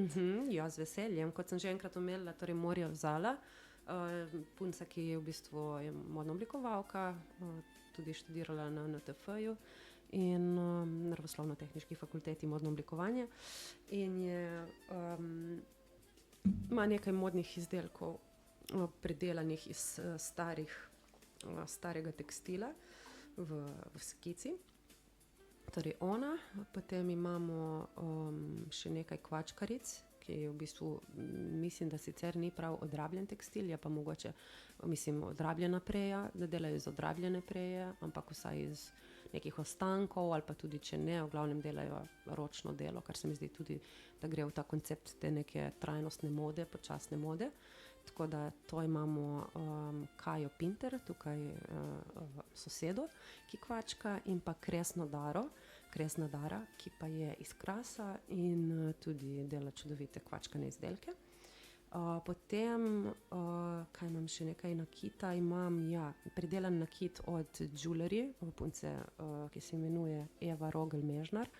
Ja, z veseljem. Kot sem že enkrat omenila, torej Morja Vzala, punca, ki je v bistvu modna oblikovalka, tudi študirala na NTF-ju in naravoslovno-tehniški fakulteti modno oblikovanje in ima nekaj modnih izdelkov predelanih iz starega tekstila v skici. Torej ona, potem imamo še nekaj kvačkaric, ki je v bistvu, mislim, da sicer ni prav odrabljen tekstil, je pa mogoče, odrabljena preja, da delajo iz odrabljene preje, ampak vsaj iz nekih ostankov ali pa tudi, če ne, v glavnem delajo ročno delo, kar se mi zdi tudi, da gre v ta koncept te neke trajnostne mode, počasne mode. Tako da to imamo Kajo Pinter, tukaj sosedo, ki kvačka, in pa Kresna Dara, ki pa je iz krasa in tudi dela čudovite kvačkane izdelke. Potem, kaj imam še nekaj nakita, imam predelan nakit od Jewelry, punce, ki se imenuje Eva Rogel Mežnar,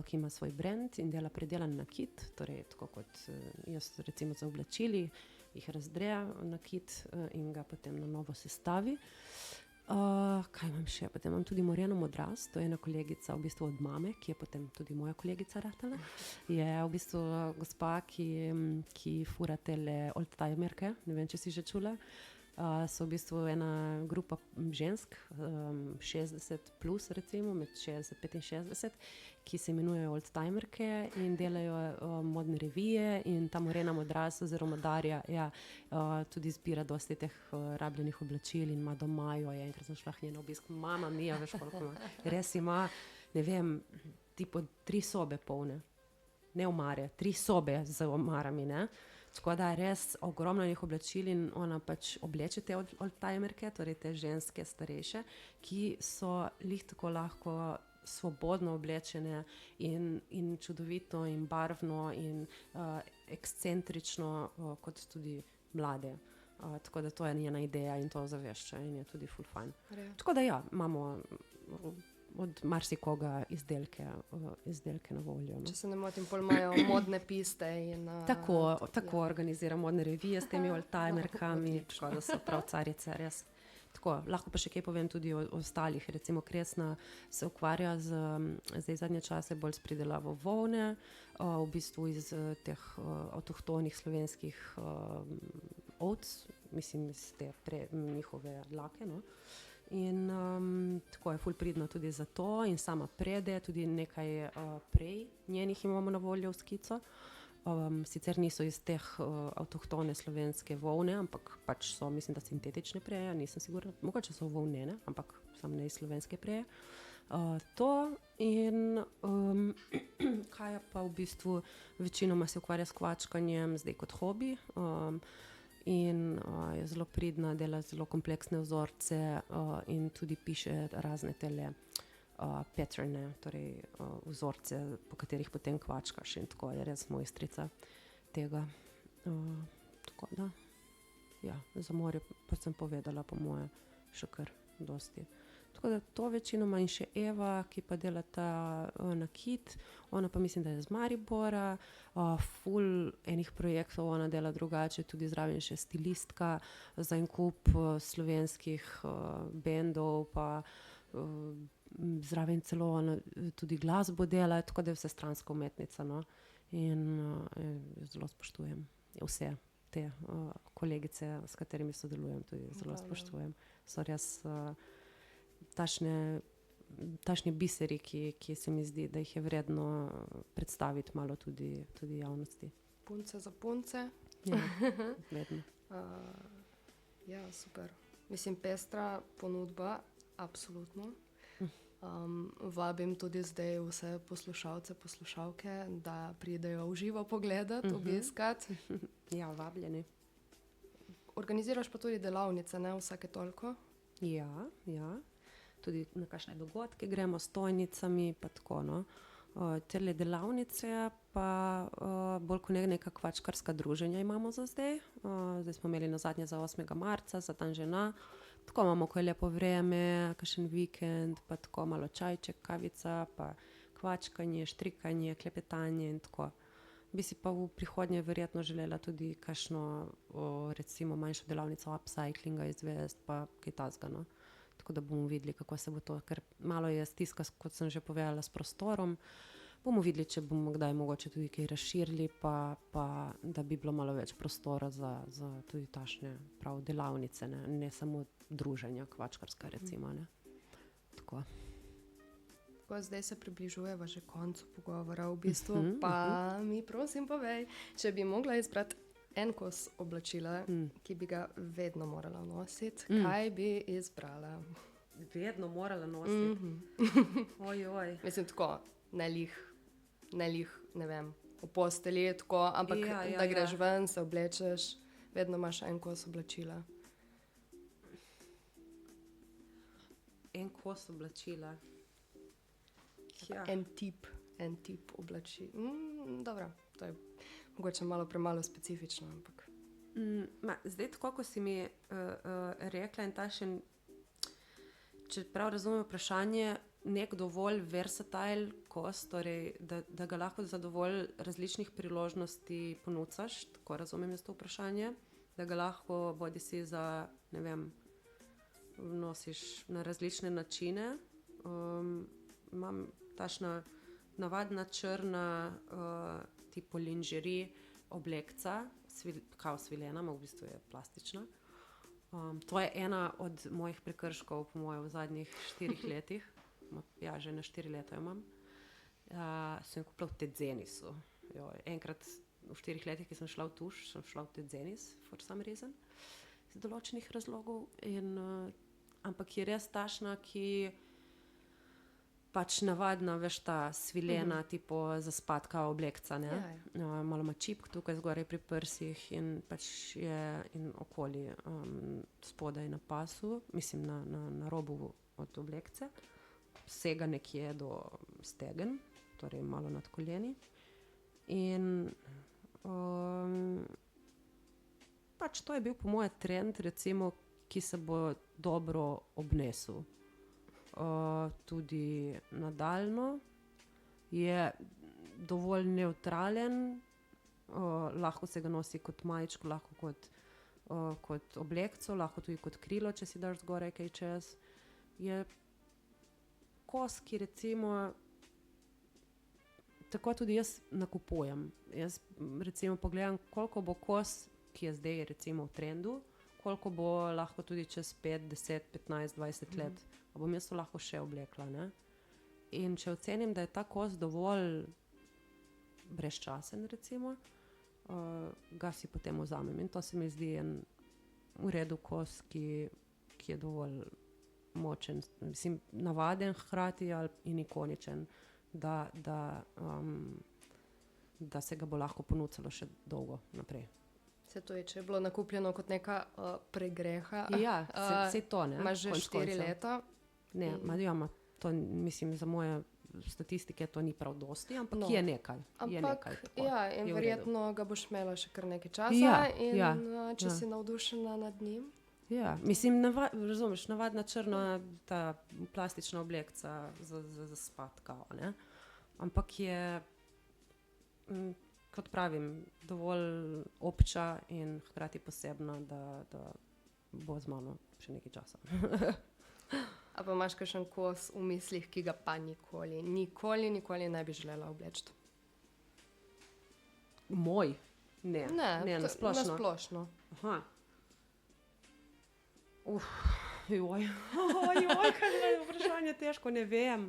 ki ima svoj brand in dela predelan nakit, torej tako kot jaz recimo za oblačili, jih razdreja nakit in ga potem na novo sestavi. Kaj imam še? Potem imam tudi Moreno Modraz, to je ena kolegica v bistvu od mame, ki je potem tudi moja kolegica ratala. Je v bistvu gospa, ki fura tele oldtimerke, ne vem, če si že čula. so v bistvu ena grupa žensk, 60 plus recimo, med 60 in 65, ki se imenujejo oldtimerke in delajo modne revije in ta Morena Modras oziroma Darja tudi zbira dosti teh rabljenih oblačil in ima doma, enkrat sem šla k njej na obisk, mama mija, veš koliko ima, res ima, ne vem, tipo 3 sobe polne, ne omare, 3 sobe z omarami, ne. Tako da res ogromno njih oblačil in ona pač obleče te oldtimerke, torej te ženske starejše, ki so lih tako lahko svobodno oblečene in čudovito in barvno in ekscentrično kot tudi mlade. Tako da to je njena ideja in to zavešča in je tudi ful fajn. Tako da imamo od marsikoga izdelke na voljo. No. Če se ne motim, pol imajo modne piste in... Tako organiziramo modne revije s temi oldtimerkami, tako da so prav carice, res. Tako, lahko pa še kaj povem tudi o ostalih, recimo Kresna se ukvarja zdaj zadnje čase bolj s pridelavo volne, v bistvu iz teh avtohtonih slovenskih ovc, mislim iz te njihove dlake, no. In tako je ful pridna tudi za to in sama prede, tudi nekaj prej njenih imamo na voljo v skico. Sicer niso iz teh avtohtone slovenske volne, ampak pač so, mislim, da sintetične preje, nisem sigurna, mogoče so volnene, ampak sam ne iz slovenske preje. To in kaj je pa v bistvu večinoma se ukvarja s kvačkanjem zdaj kot hobi, in je zelo pridna, dela zelo kompleksne vzorce in tudi piše razne tele patterne, torej vzorce, po katerih potem kvačkaš in tako je res mojstrica tega. Tako da, za morje pa sem povedala po moje še kar dosti. Tako da to večinoma in še Eva, ki pa dela ta nakit, ona pa mislim, da je z Maribora, ful enih projektov ona dela drugače, tudi zraven še stilistka za en kup slovenskih bendov, pa zraven celo ona tudi glasbo dela, tako da je vsestranska umetnica, no. In zelo spoštujem vse te kolegice, s katerimi sodelujem, tudi zelo spoštujem. So res tašni biseri, ki se mi zdi, da jih je vredno predstaviti malo tudi javnosti. Punce za punce. Vedno. Super. Mislim, pestra ponudba, absolutno. Vabim tudi zdaj vse poslušalce, poslušalke, da pridejo v živo pogledati, obiskati. Vabljeni. Organiziraš pa tudi delavnice, ne, vsake toliko? Ja. Tudi na kakšne dogodke gremo s stojnicami, pa tako, no. Tele delavnice pa bolj kot neka kvačkarska druženja imamo za zdaj. Zdaj smo imeli nazadnje za 8. marca, za dan žena. Tako imamo, ko je lepo vreme, kakšen vikend, pa tako malo čajček, kavica, pa kvačkanje, štrikanje, klepetanje in tako. Bi si pa v prihodnje verjetno želela tudi kakšno, recimo manjšo delavnico upcyclinga izvesti, pa kaj takega, no. Tako da bomo videli, kako se bo to, ker malo je stiska, kot sem že povedala, s prostorom. Bomo videli, če bomo kdaj mogoče tudi kaj razširili, pa da bi bilo malo več prostora za tudi tašne prav delavnice, ne samo druženja kvačkarska, recimo, ne. Tako. Zdaj se približujeva že koncu pogovora v bistvu, pa mi prosim povej, če bi mogla izbrati en kos oblačila, ki bi ga vedno morala nositi, kaj bi izbrala? Vedno morala nositi? Ojoj. Mislim, tako, ne lih, ne vem, v postelji, tako, ampak da greš ven, se oblečeš, vedno imaš en kos oblačila. En kos oblačila? En tip oblačil. Dobro, to je mogoče malo premalo specifično, ampak... Zdaj, tako, ko si mi rekla in tašen, če prav razumem vprašanje, nek dovolj versatile kos, torej, da ga lahko za dovolj različnih priložnosti ponucaš, tako razumem jaz to vprašanje, da ga lahko bodi si za, ne vem, nosiš na različne načine. Imam tašna navadna črna tipo lingerie oblekca, kao svilena, v bistvu je plastična. To je ena od mojih prekrškov, po mojem, v zadnjih 4 letih. Ja, že na 4 leta jo imam. Sem kupila v Tedzenisu. Enkrat v 4 letih, ki sem šla v tuš, sem šla v Tedzenis, for some reason, iz določenih razlogov. Ampak je res tašna, ki pač navadna, veš, ta svilena, tipo zaspatka oblekca, ne? Malo ima čipk tukaj zgoraj pri prsih in pač je in okoli spodaj na pasu, mislim na robu od oblekce, sega nekje do stegen, torej malo nad koljeni. In pač to je bil po moje trend, recimo, ki se bo dobro obnesel. Tudi nadaljno je dovolj nevtralen, lahko se ga nosi kot majčko, lahko kot oblekco, lahko tudi kot krilo, če si daš zgoraj kaj čez. Je kos, ki recimo, tako tudi jaz nakupujem. Jaz recimo pogledam, koliko bo kos, ki je zdaj recimo v trendu, koliko bo lahko tudi čez 5, 10, 15, 20 let. A bom jaz to lahko še oblekla, ne? In če ocenim, da je ta kos dovolj brezčasen, recimo, ga si potem vzamem. In to se mi zdi en v redu kos, ki je dovolj močen, mislim, navaden hkrati in ikoničen, da se ga bo lahko ponudilo še dolgo naprej. Se to je, če je bilo nakupljeno kot neka pregreha. Ja, se to, ne? Imaš že 4 leta. Ne, to, mislim, za moje statistike to ni prav dosti, ampak je nekaj. Ampak, in verjetno ga boš imela še kar nekaj časa, če si navdušena nad njim. Ja, mislim, razumeš, navadna črna ta plastična oblekca za spat, kao, ne? Ampak je, kot pravim, dovolj obča in hkrati posebna, da bo z mano še nekaj časa. A pa imaš kakšen kos v mislih, ki ga pa nikoli ne bi želela obleči? Moj? Ne, na splošno. Na splošno. Aha. Kaj je vprašanje težko, ne vem.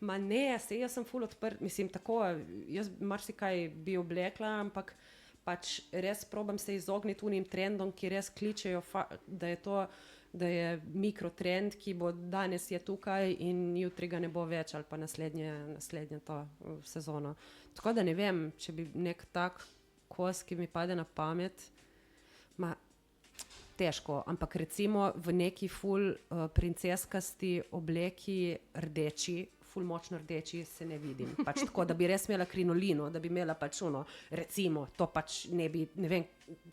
Ma ne, jaz sem ful odprt, mislim, tako, jaz marsikaj bi oblekla, ampak pač res probam se izogniti unim trendom, ki res kličejo, da je mikrotrend, ki bo danes je tukaj in jutri ga ne bo več, ali pa naslednje to sezono. Tako da ne vem, če bi nek tak kos, ki mi pade na pamet, težko, ampak recimo v neki ful princeskasti obleki rdeči, ful močno rdeči, se ne vidim. Pač tako, da bi res imela krinolino, da bi imela pač ono, recimo, to pač ne vem,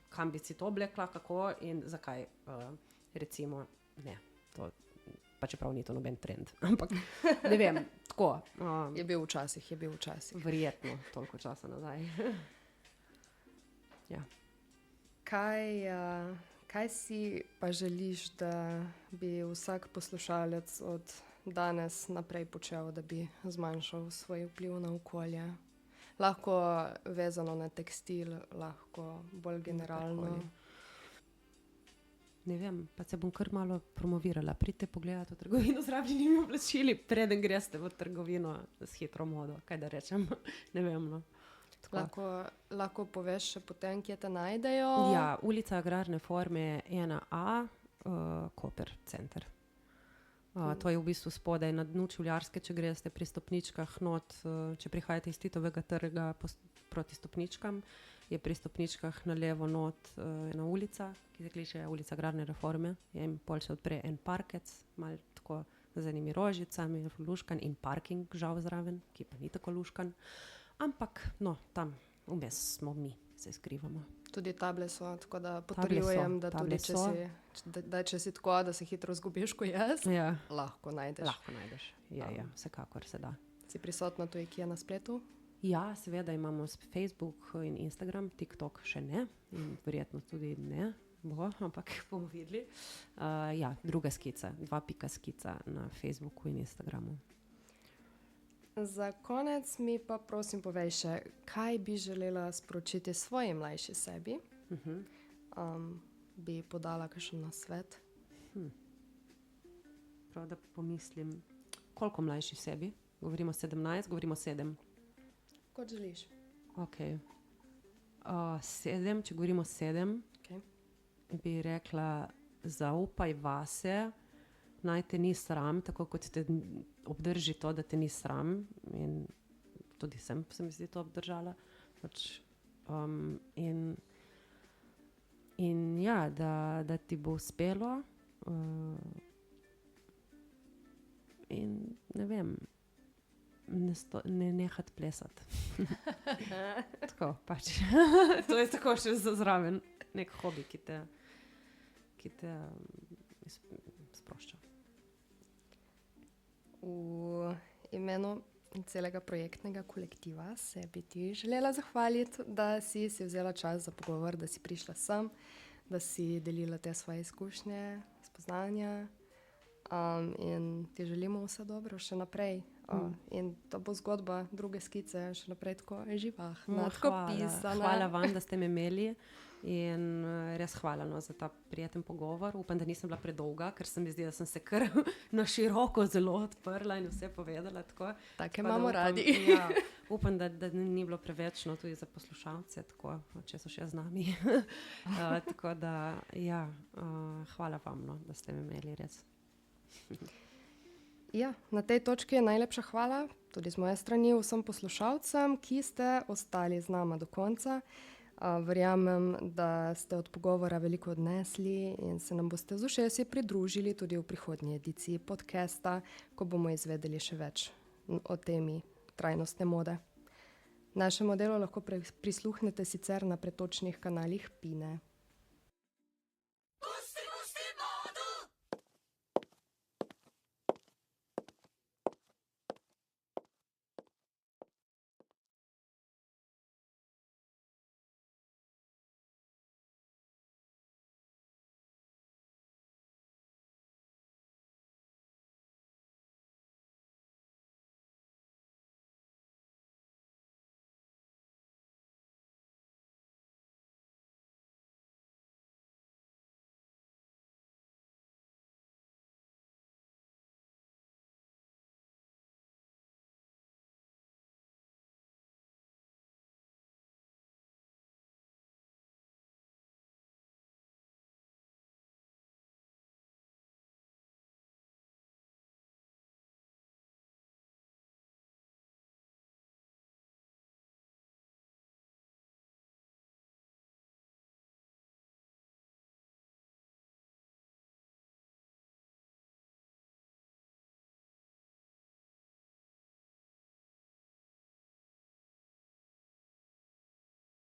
kam bi si to oblekla, kako in zakaj. Recimo, ne, to pa čeprav ni to noben trend, ampak ne vem, tako. Je bil včasih. Verjetno, toliko časa nazaj. Ja. Kaj si pa želiš, da bi vsak poslušalec od danes naprej počel, da bi zmanjšal svoj vpliv na okolje? Lahko vezano na tekstil, lahko bolj generalno. Ne vem, pa se bom kar malo promovirala. Pridite pogledati v trgovino z rabljenimi oblačili, preden greste v trgovino s hitro modo, kaj da rečem. Ne vem, no. Lahko poveš še potem, kje te najdejo? Ja, Ulica Agrarne forme 1A, Koper center. To je v bistvu spodaj na dnu Čevljarske, če greste pri stopničkah not, če prihajate iz Titovega trga proti stopničkam, je pri stopničkah na levo not ena ulica, ki se kliče Ulica Agrarne reforme, in pol se odpre en parkec, malo tako z enimi rožicami, luškan in parking, žal zraven, ki pa ni tako luškan. Ampak, no, tam vmes smo mi, se skrivamo. Tudi table so, tako da potrjujem, da tudi če si tako, da se hitro zgubiš, ko jaz, lahko najdeš. Lahko najdeš, ja, vsekakor se da. Si prisotna tudi kje na spletu? Ja, seveda imamo Facebook in Instagram, TikTok še ne, in verjetno tudi ne bo, ampak bomo videli. Ja, druga skica, 2.skica na Facebooku in Instagramu. Za konec mi pa prosim povej še, kaj bi želela sporočiti svoji mlajši sebi, bi podala kakšen nasvet? Prav, da pomislim, koliko mlajši sebi? Govorimo 17, govorimo 7. Kot želiš. Ok. 7, če govorimo 7, Okay. bi rekla, zaupaj vase, naj te ni sram, tako kot te obdrži to, da te ni sram. In tudi sem se mi zdi to obdržala. Pač, in ja, da ti bo uspelo. In ne vem, ne nehati plesati. Tako pač. To je tako še zraven, nek hobi, ki te sprošča. V imenu celega projektnega kolektiva se bi ti želela zahvaliti, da si vzela čas za pogovor, da si prišla sem, da si delila te svoje izkušnje, spoznanja. In ti želimo vse dobro še naprej. In da bo zgodba druge skice še naprej tako živahna, tako pisana. Hvala vam, da ste me imeli in res hvala za ta prijeten pogovor. Upam, da nisem bila predolga, ker se mi zdi, da sem se kar na široko zelo odprla in vse povedala. Take imamo radi. Ja, upam, da ni bilo prevečno tudi za poslušalce, tako, če so še z nami. Tako da, ja, hvala vam, da ste me imeli res. Ja, na tej točki je najlepša hvala tudi z moje strani vsem poslušalcem, ki ste ostali z nama do konca. Verjamem, da ste od pogovora veliko odnesli in se nam boste z ušesi pridružili tudi v prihodnji ediciji podcasta, ko bomo izvedeli še več o temi trajnostne mode. Našemu delu lahko prisluhnete sicer na pretočnih kanalih Pine.